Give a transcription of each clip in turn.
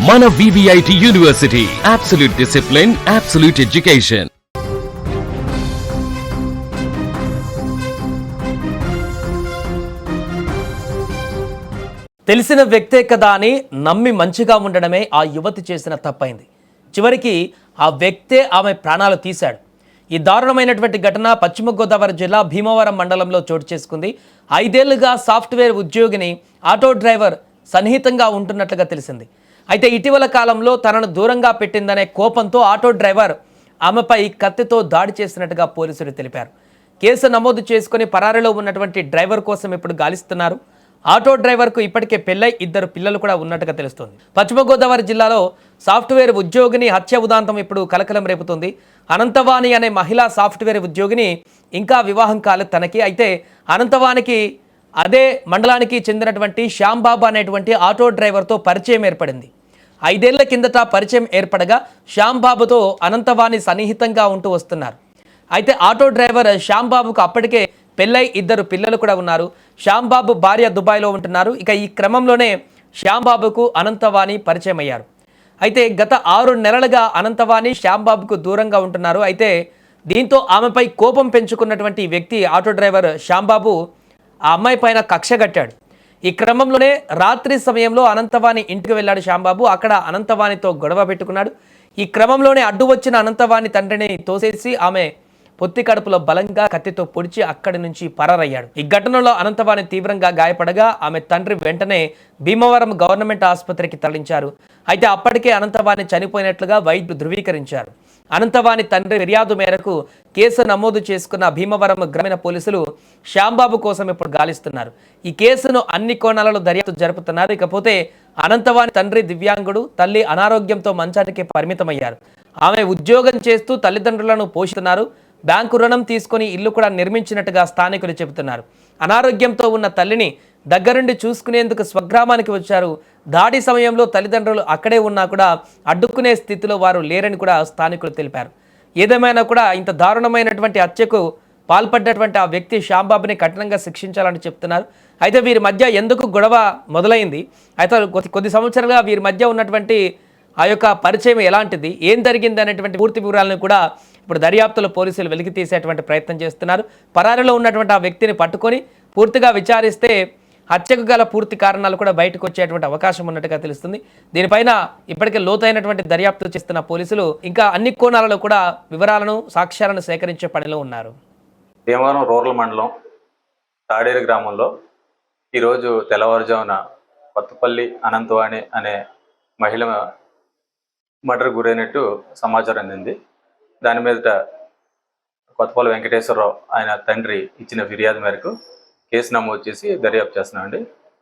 మన VVIT university, absolute discipline, absolute education. తెలిసిన వ్యక్తే కదా అని నమ్మి మంచిగా ఉండడమే ఆ యువతి చేసిన తప్పైంది. చివరికి ఆ వ్యక్తే ఆమె ప్రాణాలు తీశాడు. ఈ దారుణమైనటువంటి ఘటన పశ్చిమ గోదావరి జిల్లా భీమవరం మండలంలో చోటు చేసుకుంది. 5 ఏళ్లుగా సాఫ్ట్వేర్ ఉద్యోగిని ఆటో డ్రైవర్ సన్నిహితంగా ఉంటున్నట్లుగా తెలిసింది. అయితే ఇటీవల కాలంలో తనను దూరంగా పెట్టిందనే కోపంతో ఆటో డ్రైవర్ ఆమెపై కత్తితో దాడి చేసినట్టుగా పోలీసులు తెలిపారు. కేసు నమోదు చేసుకుని పరారీలో ఉన్నటువంటి డ్రైవర్ కోసం ఇప్పుడు గాలిస్తున్నారు. ఆటో డ్రైవర్కు ఇప్పటికే పెళ్ళై 2 పిల్లలు కూడా ఉన్నట్టుగా తెలుస్తుంది. పశ్చిమ గోదావరి జిల్లాలో సాఫ్ట్వేర్ ఉద్యోగిని హత్య ఉదాంతం ఇప్పుడు కలకలం రేపుతుంది. అనంతవాణి అనే మహిళా సాఫ్ట్వేర్ ఉద్యోగిని ఇంకా వివాహం కాలేదు తనకి. అయితే అనంతవాణికి అదే మండలానికి చెందినటువంటి శ్యాంబాబు అనేటువంటి ఆటో డ్రైవర్తో పరిచయం ఏర్పడింది. 5 ఏళ్ల కిందట పరిచయం ఏర్పడగా శ్యాంబాబుతో అనంతవాణి సన్నిహితంగా ఉంటూ వస్తున్నారు. అయితే ఆటో డ్రైవర్ శ్యాంబాబుకు అప్పటికే పెళ్ళై 2 పిల్లలు కూడా ఉన్నారు. శ్యాంబాబు భార్య దుబాయ్లో ఉంటున్నారు. ఇక ఈ క్రమంలోనే శ్యాంబాబుకు అనంతవాణి పరిచయం అయ్యారు. అయితే గత 6 నెలలుగా అనంతవాణి శ్యాంబాబుకు దూరంగా ఉంటున్నారు. అయితే దీంతో ఆమెపై కోపం పెంచుకున్నటువంటి వ్యక్తి ఆటో డ్రైవర్ శ్యాంబాబు ఆ అమ్మాయి పైన కక్ష కట్టాడు. ఈ క్రమంలోనే రాత్రి సమయంలో అనంతవాణి ఇంటికి వెళ్ళాడు శ్యాంబాబు. అక్కడ అనంతవాణితో గొడవ పెట్టుకున్నాడు. ఈ క్రమంలోనే అడ్డు వచ్చిన అనంతవాణి తండ్రిని తోసేసి ఆమె పొత్తి కడుపులో బలంగా కత్తితో పొడిచి అక్కడి నుంచి పరారయ్యాడు. ఈ ఘటనలో అనంతవాణి తీవ్రంగా గాయపడగా ఆమె తండ్రి వెంటనే భీమవరం గవర్నమెంట్ ఆసుపత్రికి తరలించారు. అయితే అప్పటికే అనంతవాణి చనిపోయినట్లుగా వైద్యులు ధృవీకరించారు. అనంతవాణి తండ్రి ఫిర్యాదు మేరకు కేసు నమోదు చేసుకున్న భీమవరం గ్రామీణ పోలీసులు శ్యాంబాబు కోసం ఇప్పుడు గాలిస్తున్నారు. ఈ కేసును అన్ని కోణాలలో దర్యాప్తు జరుపుతున్నారు. ఇకపోతే అనంతవాణి తండ్రి దివ్యాంగుడు, తల్లి అనారోగ్యంతో మంచానికి పరిమితమయ్యారు. ఆమె ఉద్యోగం చేస్తూ తల్లిదండ్రులను పోషిస్తున్నారు. బ్యాంకు రుణం తీసుకుని ఇల్లు కూడా నిర్మించినట్టుగా స్థానికులు చెబుతున్నారు. అనారోగ్యంతో ఉన్న తల్లిని దగ్గరుండి చూసుకునేందుకు స్వగ్రామానికి వచ్చారు. దాడి సమయంలో తల్లిదండ్రులు అక్కడే ఉన్నా కూడా అడ్డుకునే స్థితిలో వారు లేరని కూడా స్థానికులు తెలిపారు. ఏదేమైనా కూడా ఇంత దారుణమైనటువంటి హత్యకు పాల్పడ్డటువంటి ఆ వ్యక్తి శ్యాంబాబుని కఠినంగా శిక్షించాలని చెప్తున్నారు. అయితే వీరి మధ్య ఎందుకు గొడవ మొదలైంది, అయితే కొద్ది సంవత్సరాలుగా వీరి మధ్య ఉన్నటువంటి ఆ యొక్క పరిచయం ఎలాంటిది, ఏం జరిగింది అనేటువంటి పూర్తి వివరాలను కూడా ఇప్పుడు దర్యాప్తులో పోలీసులు వెలికి తీసేటువంటి ప్రయత్నం చేస్తున్నారు. పరారీలో ఉన్నటువంటి ఆ వ్యక్తిని పట్టుకొని పూర్తిగా విచారిస్తే హత్యకు గల పూర్తి కారణాలు కూడా బయటకు వచ్చేటువంటి అవకాశం ఉన్నట్టుగా తెలుస్తుంది. దీనిపైన ఇప్పటికే లోతైనటువంటి దర్యాప్తు చేస్తున్న పోలీసులు ఇంకా అన్ని కోణాలలో కూడా వివరాలను, సాక్ష్యాలను సేకరించే పనిలో ఉన్నారు. భీమవరం రూరల్ మండలం తాడేరు గ్రామంలో ఈరోజు తెల్లవారుజామున కొత్తపల్లి అనంతవాణి అనే మహిళ మర్డర్ గురైనట్టు సమాచారం అందింది. దాని మీదట కొత్తపల్లి వెంకటేశ్వరరావు ఆయన తండ్రి ఇచ్చిన ఫిర్యాదు మేరకు కేసు నమోదు చేసి దర్యాప్తు చేస్తున్నామండి.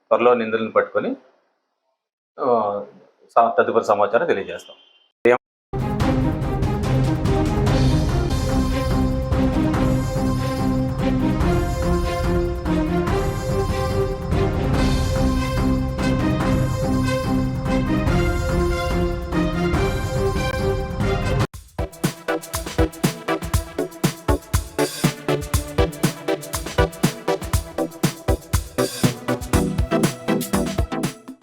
త్వరలో నిందితులను పట్టుకొని తదుపరి సమాచారం తెలియజేస్తాం.